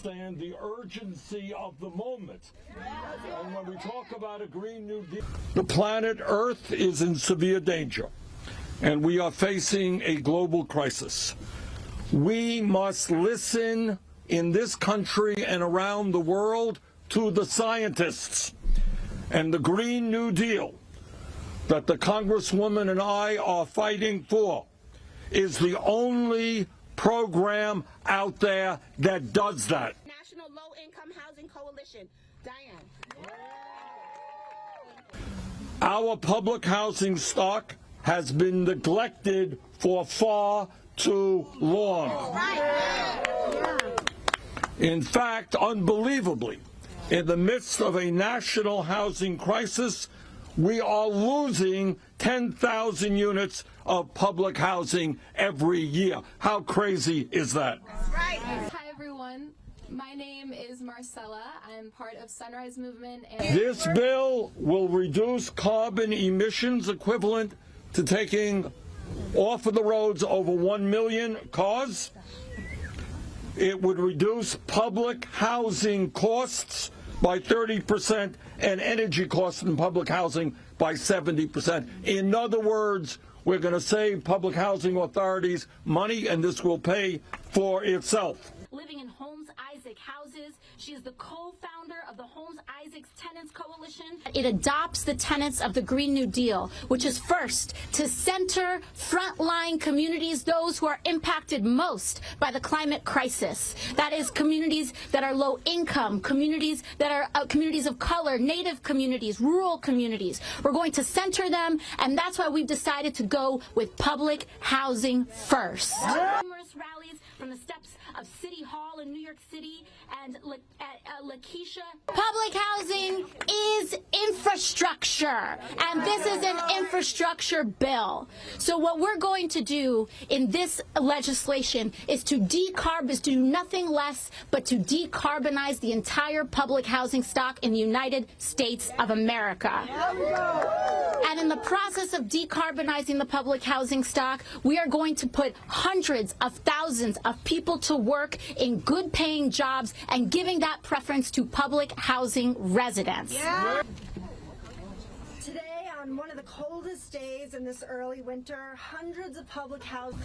understand the urgency of the moment. And when we talk about a Green New Deal, the planet Earth is in severe danger, and we are facing a global crisis. We must listen in this country and around the world to the scientists. And the Green New Deal that the Congresswoman and I are fighting for is the only program out there that does that. National Low-Income Housing Coalition. Diane. Our public housing stock has been neglected for far too long. In fact, unbelievably, in the midst of a national housing crisis, we are losing 10,000 units of public housing every year. How crazy is that? Hi, everyone. My name is Marcella. I'm part of Sunrise Movement. And this bill will reduce carbon emissions equivalent to taking off of the roads over 1 million cars. It would reduce public housing costs by 30% and energy costs in public housing by 70%. In other words, we're going to save public housing authorities money, and this will pay for itself. Living in Holmes Isaac houses. She is the co-founder of the Holmes Isaac Tenants Coalition. It adopts the tenets of the Green New Deal, which is first to center frontline communities, those who are impacted most by the climate crisis. That is communities that are low income, communities that are communities of color, Native communities, rural communities. We're going to center them, and that's why we've decided to go with public housing first. Numerous rallies from the steps of City Hall in New York City and Lakeisha. Public housing is infrastructure, and this is an infrastructure bill. So what we're going to do in this legislation is to do nothing less but to decarbonize the entire public housing stock in the United States of America. And in the process of decarbonizing the public housing stock, we are going to put hundreds of thousands of people to work in good-paying jobs and giving that preference to public housing residents. Yeah. Today, on one of the coldest days in this early winter, hundreds of public houses.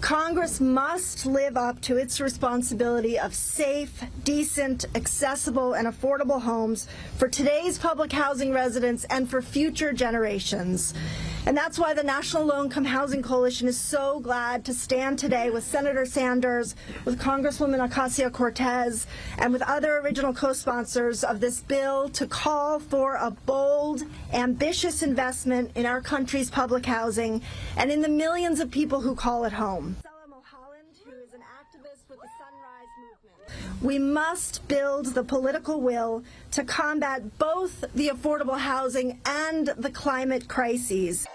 Congress must live up to its responsibility of safe, decent, accessible, and affordable homes for today's public housing residents and for future generations. And that's why the National Low-Income Housing Coalition is so glad to stand today with Senator Sanders, with Congresswoman Ocasio-Cortez, and with other original co-sponsors of this bill to call for a bold, ambitious investment in our country's public housing and in the millions of people who call it home. Who is an activist with the Sunrise Movement. We must build the political will to combat both the affordable housing and the climate crises.